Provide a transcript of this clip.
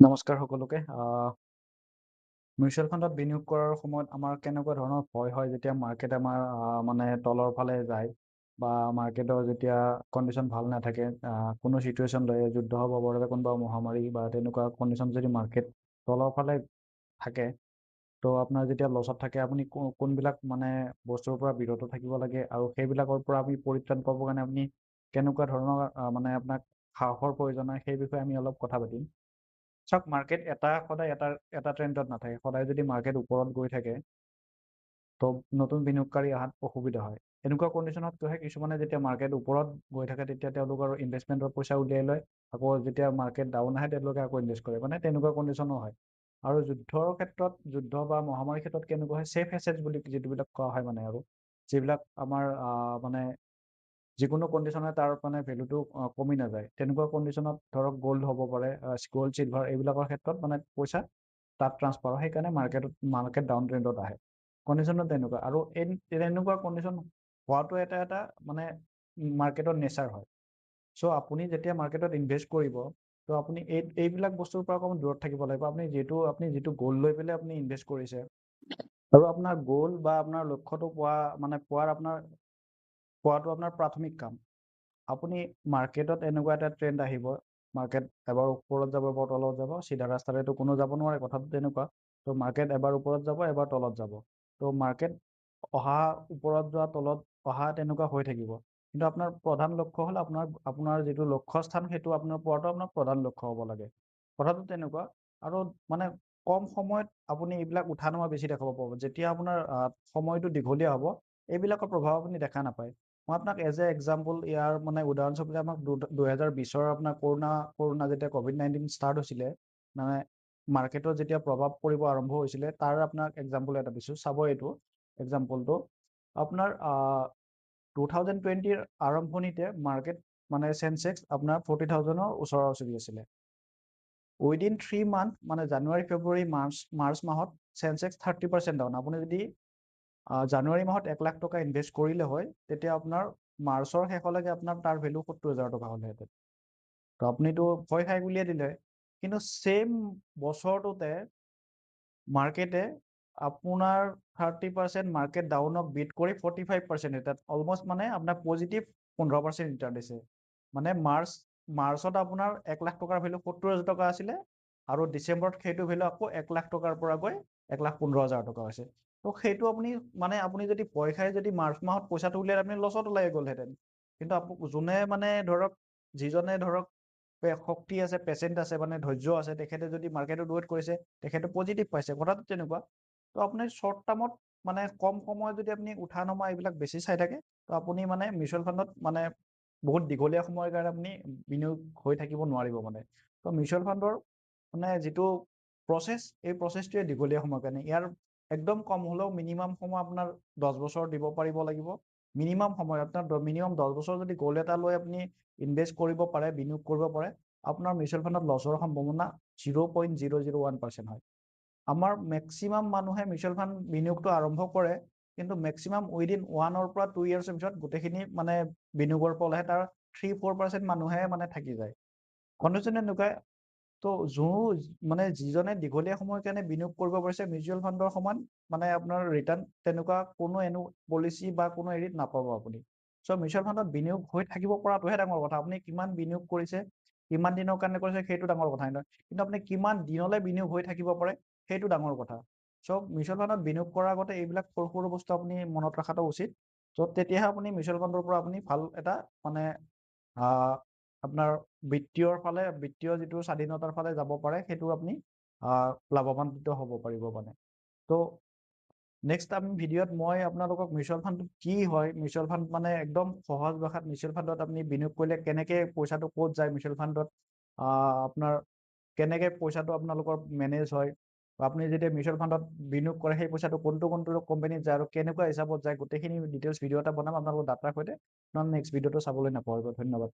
নমস্কাৰ সকলোকে মিউচুৱেল ফাণ্ডত বিনিয়োগ কৰাৰ সময়ত আমাৰ কেনেকুৱা ধৰণৰ ভয় হয় যেতিয়া মাৰ্কেট আমাৰ মানে তলৰ ফালে যায় বা মাৰ্কেটৰ যেতিয়া কণ্ডিশ্যন ভাল নাথাকে কোনো চিটুৱেশ্যন লৈ যুদ্ধ হ'ব পাৰে কোনোবা মহামাৰী বা তেনেকুৱা কণ্ডিশ্যন যদি মাৰ্কেট তলৰ ফালে থাকে তো আপোনাৰ যেতিয়া লছত থাকে আপুনি কোনবিলাক মানে বস্তুৰ পৰা বিৰত থাকিব লাগে আৰু সেইবিলাকৰ পৰা আমি পৰিত্ৰাণ পাবৰ কাৰণে আপুনি কেনেকুৱা ধৰণৰ মানে আপোনাক সাহসৰ প্ৰয়োজন হয় সেই বিষয়ে আমি অলপ কথা পাতিম। চাওক মাৰ্কেট সদায় এটা ট্ৰেণ্ডত নাথাকে। সদায় যদি মাৰ্কেট ওপৰত গৈ থাকে তো নতুন বিনিয়োগকাৰী অহাত অসুবিধা হয়। এনেকুৱা কণ্ডিশ্যনত কি হয় কিছুমানে যেতিয়া মাৰ্কেট ওপৰত গৈ থাকে তেতিয়া তেওঁলোকৰ ইনভেষ্টমেণ্টৰ পইচা উলিয়াই লয়, আকৌ যেতিয়া মাৰ্কেট ডাউন আহে তেওঁলোকে আকৌ ইনভেষ্ট কৰে, মানে তেনেকুৱা কণ্ডিশ্যনো হয়। আৰু যুদ্ধৰ ক্ষেত্ৰত যুদ্ধ বা মহামাৰীৰ ক্ষেত্ৰত কেনেকুৱা হয়, ছেফ এছেটছ বুলি যিবিলাক কোৱা হয় মানে, আৰু যিবিলাক আমাৰ মানে যিকোনো কণ্ডিশ্যনে তাৰ মানে ভেলুটো কমি নাযায়, তেনেকুৱা কণ্ডিশ্যনত ধৰক গ'ল্ড হ'ব পাৰে, গ'ল্ড চিলভাৰ এইবিলাকৰ ক্ষেত্ৰত মানে পইচা তাত ট্ৰান্সফাৰ হয়, সেইকাৰণে মাৰ্কেট ডাউন ট্ৰেণ্ডত আহে। কণ্ডিশ্যনত তেনেকুৱা, আৰু তেনেকুৱা কণ্ডিশ্যন হোৱাটো এটা মানে মাৰ্কেটৰ নেচাৰ হয়। চ' আপুনি যেতিয়া মাৰ্কেটত ইনভেষ্ট কৰিব তো আপুনি এইবিলাক বস্তুৰ পৰা অকণমান দূৰত থাকিব লাগিব। আপুনি যিটো গ'ল লৈ পেলাই আপুনি ইনভেষ্ট কৰিছে আৰু আপোনাৰ গ'ল বা আপোনাৰ লক্ষ্যটো পোৱাটো আপোনাৰ প্ৰাথমিক কাম। আপুনি মাৰ্কেটত এনেকুৱা এটা ট্ৰেণ্ড আহিব, মাৰ্কেট এবাৰ ওপৰত যাব এবাৰ তলত যাব, চিধা ৰাস্তাৰেতো কোনো যাব নোৱাৰে, কথাটো তেনেকুৱা। তো মাৰ্কেট এবাৰ ওপৰত যাব এবাৰ তলত যাব, তো মাৰ্কেট অহা ওপৰত যোৱা তলত অহা তেনেকুৱা হৈ থাকিব। কিন্তু আপোনাৰ প্ৰধান লক্ষ্য হ'ল আপোনাৰ যিটো লক্ষ্যস্থান সেইটো আপোনাৰ পোৱাটো আপোনাৰ প্ৰধান লক্ষ্য হ'ব লাগে, কথাটো তেনেকুৱা। আৰু মানে কম সময়ত আপুনি এইবিলাক উঠা নমা বেছি দেখাব পাব। যেতিয়া আপোনাৰ সময়টো দীঘলীয়া হ'ব এইবিলাকৰ প্ৰভাৱ আপুনি দেখা নাপায়। মই আপোনাক এজ এ এক্সাম্পল ইয়াৰ মানে উদাহৰণস্বৰূপে আমাক 2020 আপোনাৰ কৰোণা যেতিয়া COVID-19 ষ্টাৰ্ট হৈছিলে, মানে মাৰ্কেটত যেতিয়া প্ৰভাৱ পৰিব আৰম্ভ হৈছিলে তাৰ আপোনাক এক্সাম্পল এটা দিছোঁ, চাব এইটো এক্সাম্পলটো। আপোনাৰ 2020ৰ আৰম্ভণিতে মাৰ্কেট মানে চেনচেক্স আপোনাৰ 40,000ৰ ওচৰা ওচৰি আছিলে। উইদিন 3 মান্থ মানে জানুৱাৰী ফেব্ৰুৱাৰী মাৰ্চ মাহত চেনচেক্স 30% ডাউন। আপুনি যদি জানুৱাৰী মাহত 1 লাখ টকা ইনভেষ্ট কৰিলে হয় তেতিয়া আপোনাৰ মাৰ্চৰ শেষলৈকে আপোনাৰ তাৰ ভেলু 70,000 টকা হ'লেহেঁতেন। তো আপুনিতো ভয় খাই উলিয়াই দিলে, কিন্তু ছেম বছৰটোতে মাৰ্কেটে আপোনাৰ 30% মাৰ্কেট ডাউনক বিট কৰি 45% তাত অলমষ্ট মানে আপোনাৰ পজিটিভ 15% ৰিটাৰ্ণ দিছে। মানে মাৰ্চত আপোনাৰ 1 লাখ টকাৰ ভেলু 70,000 টকা আছিলে আৰু ডিচেম্বৰত সেইটো ভেলু আকৌ 1 লাখ টকাৰ পৰা গৈ 1,15,000 টকা হৈছে। তো সেইটো আপুনি যদি ভয় খাই যদি মাৰ্চ মাহত পইচাটো উলিয়াই আপুনি লছত ওলাই গ'লহেঁতেন। কিন্তু যোনে মানে ধৰক যিজনে ধৰক শক্তি আছে, পেচেণ্ট আছে, মানে ধৈৰ্য আছে, তেখেতে যদি মাৰ্কেটত ৱেইট কৰিছে তেখেতে পজিটিভ পাইছে, কথাটো তেনেকুৱা। তো আপুনি শ্বৰ্ট টাৰ্মত মানে কম সময়ত যদি আপুনি উঠা নমা এইবিলাক বেছি চাই থাকে তো আপুনি মানে মিউচুৱেল ফাণ্ডত মানে বহুত দীঘলীয়া সময়ৰ কাৰণে আপুনি বিনিয়োগ হৈ থাকিব নোৱাৰিব মানে। তো মিউচুৱেল ফাণ্ডৰ মানে যিটো প্ৰচেছ এই প্ৰচেছটোৱে দীঘলীয়া সময়ৰ কাৰণে। ইয়াৰ একদম কম হ'লেও মিনিমাম সময় আপোনাৰ 10 বছৰ দিব পাৰিব লাগিব। মিনিমাম সময় আপোনাৰ মিনিমাম 10 বছৰ যদি গ'ল এটা লৈ আপুনি ইনভেষ্ট কৰিব পাৰে, বিনিয়োগ কৰিব পাৰে, আপোনাৰ মিউচুৱেল ফাণ্ডত লছৰ সম্ভাৱনা 0.001% হয়। আমাৰ মেক্সিমাম মানুহে মিউচুৱেল ফাণ্ড বিনিয়োগটো আৰম্ভ কৰে, কিন্তু মেক্সিমাম উইদিন 1 পৰা 2 ইয়াৰ্ছৰ ভিতৰত গোটেইখিনি মানে বিনিয়োগৰ পৰা তাৰ 3-4% মানুহে মানে থাকি যায়। কণ্ডিশ্যন এনেকুৱাই। তো মানে যিজনে দীঘলীয়া সময়ৰ কাৰণে বিনিয়োগ কৰিব পাৰিছে মিউচুৱেল ফাণ্ডৰ সমান মানে আপোনাৰ ৰিটাৰ্ণ তেনেকুৱা কোনো পলিচি বা কোনো হেৰিত নাপাব আপুনি। চ' মিউচুৱেল ফাণ্ডত বিনিয়োগ হৈ থাকিব পৰাটোহে ডাঙৰ কথা। আপুনি কিমান বিনিয়োগ কৰিছে, কিমান দিনৰ কাৰণে কৰিছে সেইটো ডাঙৰ কথা নহয়, কিন্তু আপুনি কিমান দিনলৈ বিনিয়োগ হৈ থাকিব পাৰে সেইটো ডাঙৰ কথা। চ' মিউচুৱেল ফাণ্ডত বিনিয়োগ কৰাৰ আগতে এইবিলাক সৰু সৰু বস্তু আপুনি মনত ৰখাটো উচিত। চ' তেতিয়াহে আপুনি মিউচুৱেল ফাণ্ডৰ পৰা আপুনি ভাল এটা মানে আপোনাৰ বিত্তীয় যিটো স্বাধীনতাৰ ফালে যাব পাৰে সেইটো আপুনি লাভৱান্বিত হ'ব পাৰিব মানে। তো নেক্সট আমি ভিডিঅ'ত মই আপোনালোকক মিউচুৱেল ফাণ্ডটো কি হয়, মিউচুৱেল ফাণ্ড মানে একদম সহজ ভাষাত মিউচুৱেল ফাণ্ডত আপুনি বিনিয়োগ কৰিলে কেনেকৈ পইচাটো ক'ত যায়, মিউচুৱেল ফাণ্ডত আপোনাৰ কেনেকৈ পইচাটো আপোনালোকৰ মেনেজ হয়, বা আপুনি যেতিয়া মিউচুৱেল ফাণ্ডত বিনিয়োগ কৰে সেই পইচাটো কোনটো কোম্পানীত যায় আৰু কেনেকুৱা হিচাপত যায়, গোটেইখিনি ডিটেইলছ ভিডিঅ' এটা বনাম আপোনালোকৰ ডাটাৰ সৈতে। নেক্সট ভিডিঅ'টো চাবলৈ নাপাহৰিব। ধন্যবাদ।